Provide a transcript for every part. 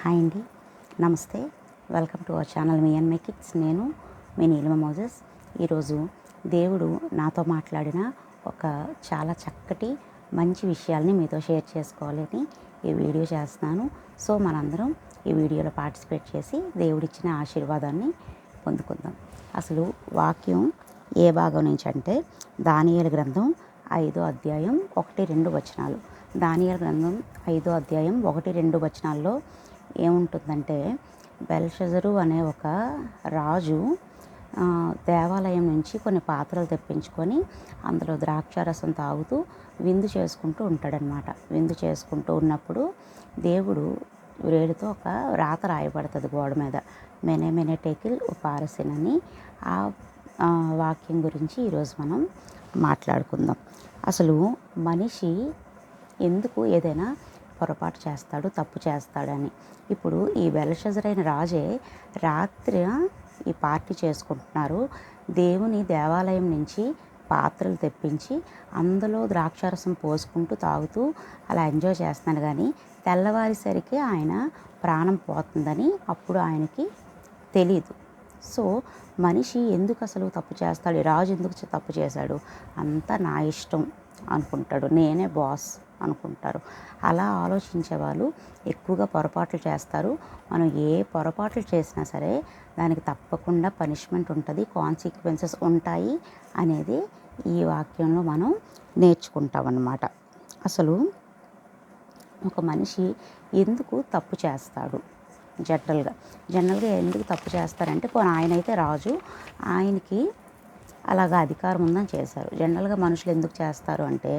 Hi అండి, నమస్తే. Welcome to our channel me and my kids. నేను మీ నీలిమ మోజెస్. ఈరోజు దేవుడు నాతో మాట్లాడిన ఒక చాలా చక్కటి మంచి విషయాల్ని మీతో షేర్ చేసుకోవాలని ఈ వీడియో చేస్తున్నాను. సో మనందరం ఈ వీడియోలో పార్టిసిపేట్ చేసి దేవుడిచ్చిన ఆశీర్వాదాన్ని పొందుకుందాం. అసలు వాక్యం ఏ భాగం నుంచి అంటే దానియేలు గ్రంథం 5వ అధ్యాయం 1-2 వచనాలు. దానియేలు గ్రంథం 5వ అధ్యాయం 1-2 వచనాల్లో ఏముంటుందంటే, బెల్షజరు అనే ఒక రాజు దేవాలయం నుంచి కొన్ని పాత్రలు తెప్పించుకొని అందులో ద్రాక్షారసం తాగుతూ విందు చేసుకుంటూ ఉంటాడనమాట. విందు చేసుకుంటూ ఉన్నప్పుడు దేవుడు వేడితో ఒక రాత రాయబడుతుంది గోడ మీద, మెనే మెనే టేకిల్ ఉపారసిన్ అని. ఆ వాక్యం గురించి ఈరోజు మనం మాట్లాడుకుందాం. అసలు మనిషి ఎందుకు ఏదైనా పొరపాటు చేస్తాడు, తప్పు చేస్తాడని. ఇప్పుడు ఈ బెల్షజరైన రాజే రాత్రి ఈ పార్టీ చేసుకుంటున్నారు. దేవుని దేవాలయం నుంచి పాత్రలు తెప్పించి అందులో ద్రాక్షారసం పోసుకుంటూ తాగుతూ అలా ఎంజాయ్ చేస్తున్నాడు. కానీ తెల్లవారేసరికి ఆయన ప్రాణం పోతుందని అప్పుడు ఆయనకి తెలీదు. సో మనిషి ఎందుకు అసలు తప్పు చేస్తాడు, రాజు ఎందుకు తప్పు చేశాడు, అంతా నా ఇష్టం అనుకుంటాడు, నేనే బాస్ అనుకుంటారు. అలా ఆలోచించే వాళ్ళు ఎక్కువగా పొరపాట్లు చేస్తారు. మనం ఏ పొరపాట్లు చేసినా సరే దానికి తప్పకుండా పనిష్మెంట్ ఉంటుంది, కాన్సిక్వెన్సెస్ ఉంటాయి అనేది ఈ వాక్యంలో మనం నేర్చుకుంటాం అన్నమాట. అసలు ఒక మనిషి ఎందుకు తప్పు చేస్తాడు, జనరల్గా ఎందుకు తప్పు చేస్తారంటే, ఆయన అయితే రాజు, ఆయనకి అలాగా అధికారం ఉందని చేశారు. జనరల్గా మనుషులు ఎందుకు చేస్తారు అంటే,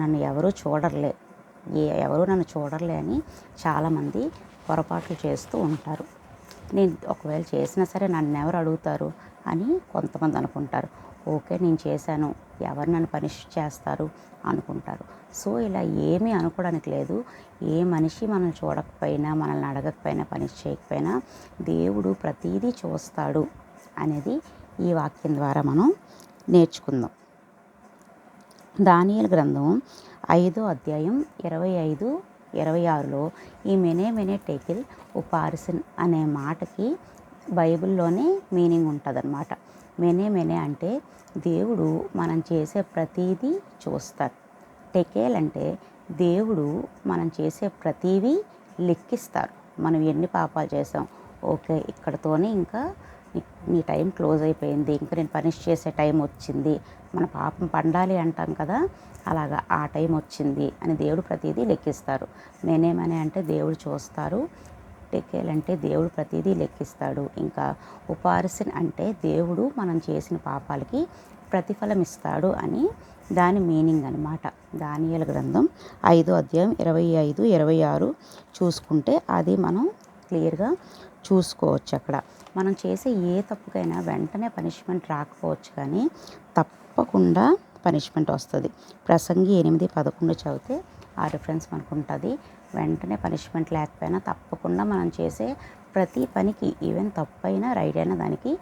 నన్ను ఎవరూ చూడర్లే అని చాలామంది పొరపాట్లు చేస్తూ ఉంటారు. నేను ఒకవేళ చేసినా సరే నన్ను ఎవరు అడుగుతారు అని కొంతమంది అనుకుంటారు. ఓకే, నేను చేశాను, ఎవరు నన్ను పనిష్ చేస్తారు అనుకుంటారు. సో ఇలా ఏమీ అనుకోవడానికి లేదు. ఏ మనిషి మనల్ని చూడకపోయినా, మనల్ని అడగకపోయినా, పనిష్ చేయకపోయినా దేవుడు ప్రతీదీ చూస్తాడు అనేది ఈ వాక్యం ద్వారా మనం నేర్చుకుందాం. దానియేలు గ్రంథం 5వ అధ్యాయం 25-26లో ఈ మెనే టేకిల్ ఉపారసిన్ అనే మాటకి బైబిల్లోనే మీనింగ్ ఉంటుందన్నమాట. మెనే అంటే దేవుడు మనం చేసే ప్రతీదీ చూస్తాడు. టెకేల్ అంటే దేవుడు మనం చేసే ప్రతీవి లెక్కిస్తారు. మనం ఎన్ని పాపాలు చేసాం, ఓకే ఇక్కడతోనే ఇంకా నీ టైం క్లోజ్ అయిపోయింది, ఇంకా నేను పనిష్ చేసే టైం వచ్చింది, మన పాపం పండాలి అంటాం కదా, అలాగా ఆ టైం వచ్చింది అని దేవుడు ప్రతిదీ లెక్కిస్తారు. మెనే అంటే దేవుడు చూస్తారు, టెకేల్ అంటే దేవుడు ప్రతిదీ లెక్కిస్తాడు. ఇంకా ఉపారసిన్ అంటే దేవుడు మనం చేసిన పాపాలకి ప్రతిఫలం ఇస్తాడు అని దాని మీనింగ్ అనమాట. దానియేలు గ్రంథం 5వ అధ్యాయం 25-26 చూసుకుంటే అది మనం క్లియర్గా చూసుకోవచ్చు. అక్కడ మనం చేసే ఏ తప్పుకైనా వెంటనే పనిష్మెంట్ రాకపోవచ్చు, కానీ తప్పకుండా పనిష్మెంట్ వస్తుంది. ప్రసంగి 8:11 చదివితే ఆ రిఫరెన్స్ మనకు ఉంటుంది. వెంటనే పనిష్మెంట్ లేకపోయినా తప్పకుండా మనం చేసే ప్రతి పనికి, ఈవెన్ తప్పు అయినా రైట్ అయినా, దానికి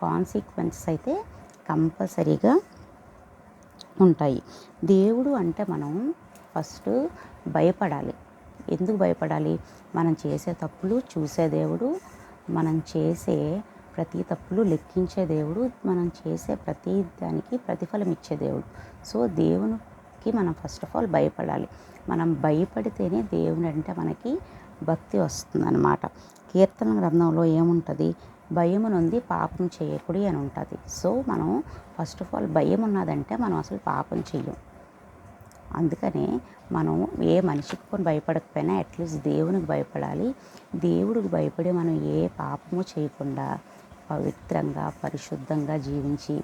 కాన్సిక్వెన్సెస్ అయితే కంపల్సరీగా ఉంటాయి. దేవుడు అంటే మనం ఫస్ట్ భయపడాలి. ఎందుకు భయపడాలి? మనం చేసే తప్పులు చూసే దేవుడు, మనం చేసే ప్రతి తప్పులు లెక్కించే దేవుడు, మనం చేసే ప్రతి దానికి ప్రతిఫలం ఇచ్చే దేవుడు. సో దేవునికి మనం ఫస్ట్ ఆఫ్ ఆల్ భయపడాలి. మనం భయపడితేనే దేవుని అంటే మనకి భక్తి వస్తుందన్నమాట. కీర్తన గ్రంథంలో ఏముంటుంది, భయము నుండి పాపం చేయకుడి అని ఉంటుంది. సో మనం ఫస్ట్ ఆఫ్ ఆల్ భయం ఉన్నదంటే మనం అసలు పాపం చెయ్యం. అందుకనే మనం ఏ మనిషికి కొన్ని భయపడకపోయినా అట్లీస్ట్ దేవునికి భయపడాలి. దేవుడికి భయపడి మనం ఏ పాపము చేయకుండా పవిత్రంగా, పరిశుద్ధంగా జీవించి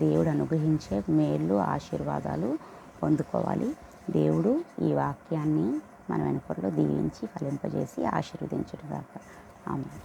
దేవుడు అనుగ్రహించే మేళ్ళు, ఆశీర్వాదాలు పొందుకోవాలి. దేవుడు ఈ వాక్యాన్ని మన వెనుకల్లో దీవించి ఫలింపజేసి ఆశీర్వదించుగాక. ఆమేన్.